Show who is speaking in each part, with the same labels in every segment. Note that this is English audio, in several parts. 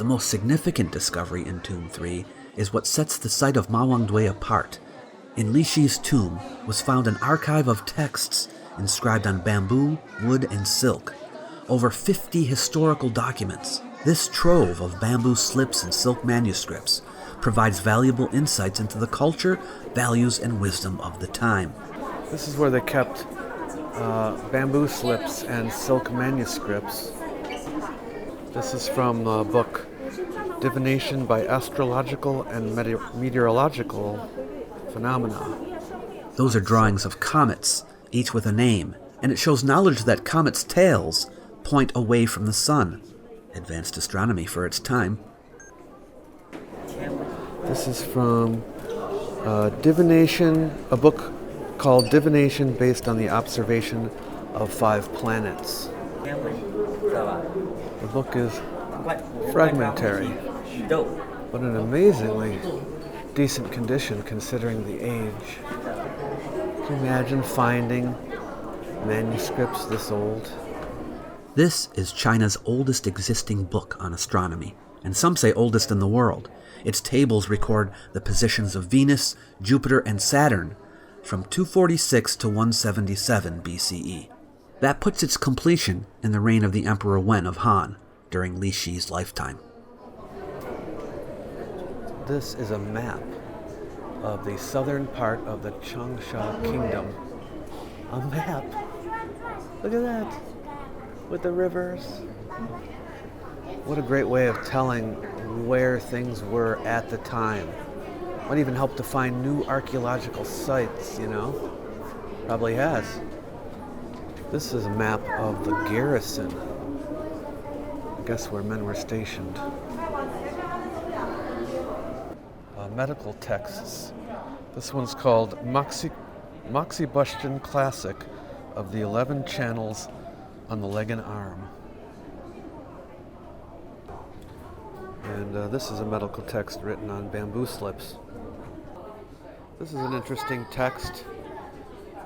Speaker 1: The most significant discovery in Tomb 3 is what sets the site of Mawangdui apart. In Lixi's tomb was found an archive of texts inscribed on bamboo, wood, and silk. Over 50 historical documents. This trove of bamboo slips and silk manuscripts provides valuable insights into the culture, values, and wisdom of the time.
Speaker 2: This is where they kept bamboo slips and silk manuscripts. This is from the book Divination by Astrological and Meteorological Phenomena.
Speaker 1: Those are drawings of comets, each with a name, and it shows knowledge that comets' tails point away from the sun. Advanced astronomy for its time.
Speaker 2: This is from Divination, a book called Divination based on the observation of 5 planets. The book is fragmentary, but in amazingly decent condition considering the age. Can you imagine finding manuscripts this old?
Speaker 1: This is China's oldest existing book on astronomy, and some say oldest in the world. Its tables record the positions of Venus, Jupiter, and Saturn from 246 to 177 BCE. That puts its completion in the reign of the Emperor Wen of Han during Lixi's lifetime.
Speaker 2: This is a map of the southern part of the Changsha Kingdom. A map? Look at that! With the rivers. What a great way of telling where things were at the time. Might even help to find new archaeological sites, you know? Probably has. This is a map of the garrison. I guess where men were stationed. Medical texts. This one's called Moxibustion Classic of the 11 Channels on the Leg and Arm. And this is a medical text written on bamboo slips. This is an interesting text.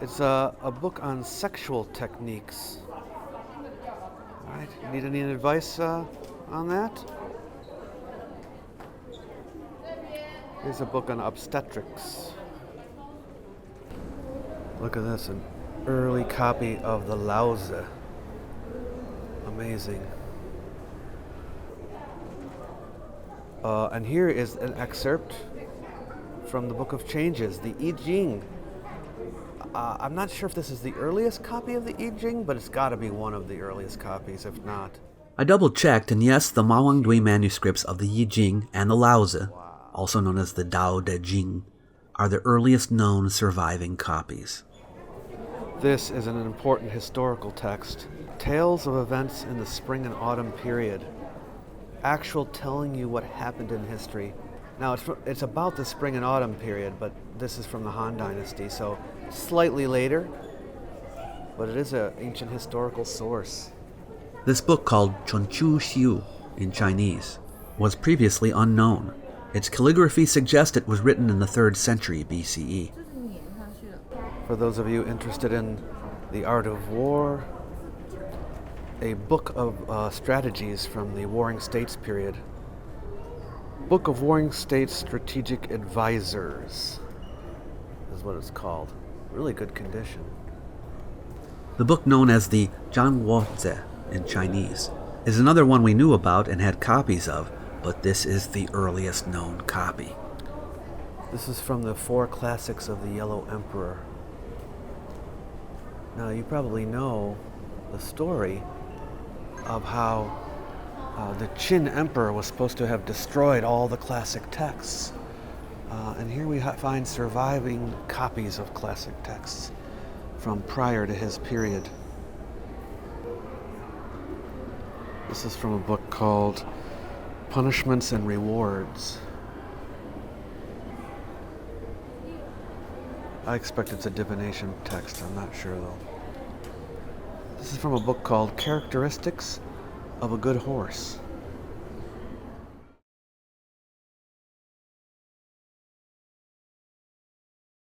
Speaker 2: It's a book on sexual techniques. All right, need any advice on that? Here's a book on obstetrics. Look at this, an early copy of the Laozi. Amazing. And here is an excerpt from the Book of Changes, the Yijing. I'm not sure if this is the earliest copy of the Yijing, but it's got to be one of the earliest copies, if not.
Speaker 1: I double-checked, and yes, the Mawangdui manuscripts of the Yijing and the Laozi, also known as the Dao De Jing, are the earliest known surviving copies.
Speaker 2: This is an important historical text. Tales of events in the spring and autumn period. Actual telling you what happened in history. Now, it's about the spring and autumn period, but this is from the Han Dynasty, so slightly later, but it is an ancient historical source.
Speaker 1: This book, called Chunqiu Xiu in Chinese, was previously unknown. Its calligraphy suggests it was written in the 3rd century BCE.
Speaker 2: For those of you interested in the art of war, a book of strategies from the Warring States period. Book of Warring States Strategic Advisors is what it's called. Really good condition.
Speaker 1: The book, known as the Zhangguozi in Chinese, is another one we knew about and had copies of, but this is the earliest known copy.
Speaker 2: This is from the 4 Classics of the Yellow Emperor. Now, you probably know the story of how the Qin Emperor was supposed to have destroyed all the classic texts. And here we find surviving copies of classic texts from prior to his period. This is from a book called Punishments and Rewards. I expect it's a divination text, I'm not sure though. This is from a book called Characteristics of a Good Horse.